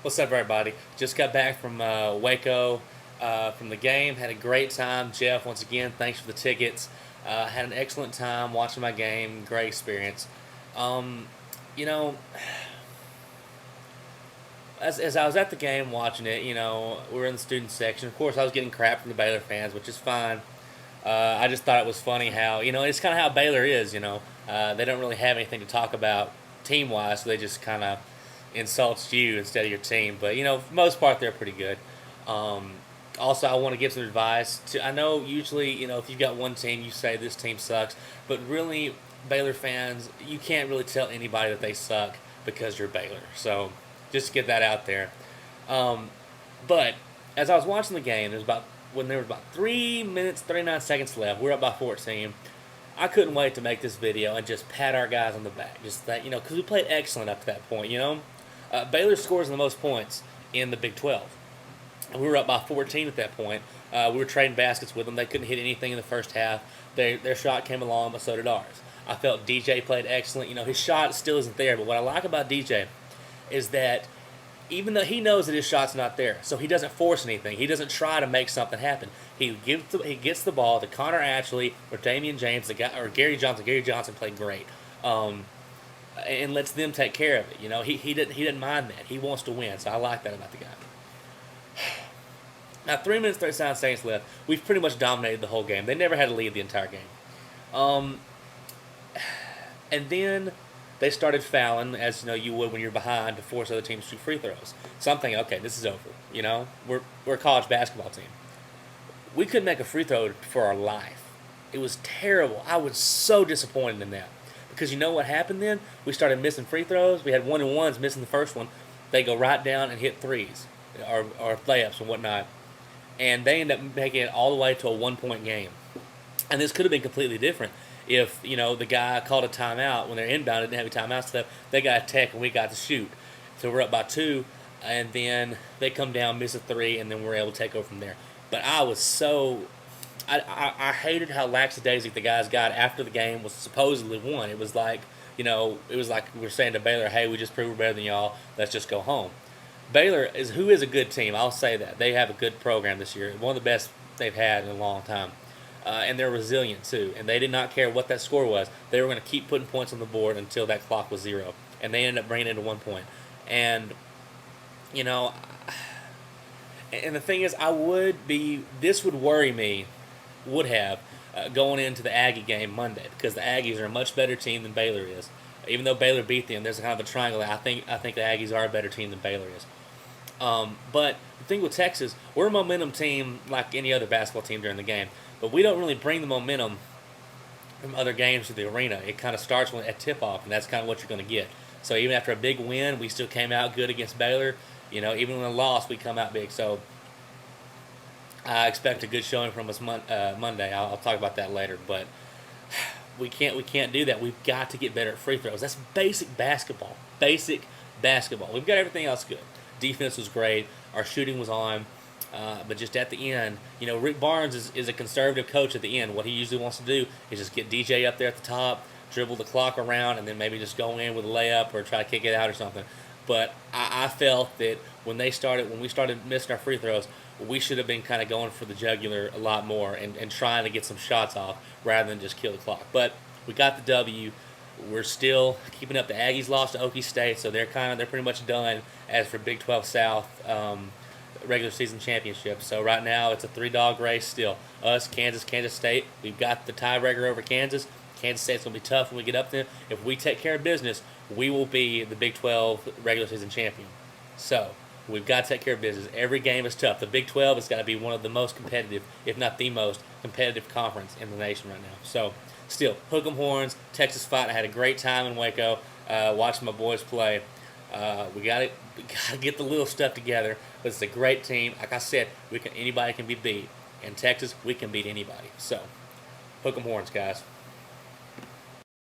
What's up, everybody? Just got back from Waco from the game. Had a great time. Jeff, once again, thanks for the tickets. Had an excellent time watching my game. Great experience. Um, you know, as I was at the game watching it, we were in the student section. Of course, I was getting crap from the Baylor fans, which is fine. I just thought it was funny how, it's kind of how Baylor is, They don't really have anything to talk about team wise, so they just kind of insults you instead of your team. But, for the most part, they're pretty good. Um, Also, I want to give some advice. I know usually, if you've got one team, you say this team sucks. But really, Baylor fans, you can't really tell anybody that they suck because you're Baylor. So just get that out there. Um, but as I was watching the game, when there was about 3 minutes 39 seconds left. We were up by 14. I couldn't wait to make this video and just pat our guys on the back, just that because we played excellent up to that point. Baylor scores the most points in the Big 12. And we were up by 14 at that point. We were trading baskets with them. They couldn't hit anything in the first half. Their shot came along, but so did ours. I felt DJ played excellent. His shot still isn't there, but what I like about DJ is that even though he knows that his shot's not there, so he doesn't force anything. He doesn't try to make something happen. He gets the ball to Connor Ashley or Damian James, or Gary Johnson. Gary Johnson played great, and lets them take care of it. He didn't mind that. He wants to win, so I like that about the guy. Now, 3 minutes 39 seconds left. We've pretty much dominated the whole game. They never had to lead the entire game. Um, and then they started fouling, as you would when you're behind, to force other teams to shoot free throws. So I'm thinking, okay, this is over. We're a college basketball team. We couldn't make a free throw for our life. It was terrible. I was so disappointed in that because you know what happened then? We started missing free throws. We had 1-and-1s, missing the first one. They go right down and hit threes or layups and whatnot, and they end up making it all the way to a 1-point game. And this could have been completely different if the guy called a timeout when they're inbound, didn't have any timeout stuff. They got a tech and we got to shoot, so we're up by 2, and then they come down, miss a 3, and then we're able to take over from there. But I was so I hated how lackadaisic the guys got after the game was supposedly won. It was like we're saying to Baylor, hey, we just proved we're better than y'all. Let's just go home. Baylor is a good team. I'll say that they have a good program this year, one of the best they've had in a long time, and they're resilient too. And they did not care what that score was. They were going to keep putting points on the board until that clock was 0, and they ended up bringing it to 1 point. And you know, and the thing is, this would worry me, going into the Aggie game Monday, because the Aggies are a much better team than Baylor is. Even though Baylor beat them, there's kind of a triangle. I think the Aggies are a better team than Baylor is. But the thing with Texas, we're a momentum team like any other basketball team during the game, but we don't really bring the momentum from other games to the arena. It kind of starts at tip-off, and that's kind of what you're going to get. So even after a big win, we still came out good against Baylor. Even when we lost, we come out big. So I expect a good showing from us Monday. I'll talk about that later, but we can't do that. We've got to get better at free throws. That's basic basketball. Basic basketball. We've got everything else good. Defense was great. Our shooting was on. But just at the end, Rick Barnes is a conservative coach at the end. What he usually wants to do is just get DJ up there at the top, dribble the clock around, and then maybe just go in with a layup or try to kick it out or something. But I felt that when we started missing our free throws, we should have been kind of going for the jugular a lot more and trying to get some shots off rather than just kill the clock. But we got the W. We're still keeping up. The Aggies lost to Okie State, so they're pretty much done as for Big 12 South regular season championship. So right now it's a 3-dog race still. Us, Kansas State. We've got the tiebreaker over Kansas. Kansas State's going to be tough when we get up there. If we take care of business, we will be the Big 12 regular season champion. So we've got to take care of business. Every game is tough. The Big 12 has got to be one of the most competitive, if not the most competitive conference in the nation right now. So still, hook 'em horns, Texas fight. I had a great time in Waco watching my boys play. We got to get the little stuff together. But it's a great team. Like I said, anybody can be beat. In Texas, we can beat anybody. So hook 'em horns, guys.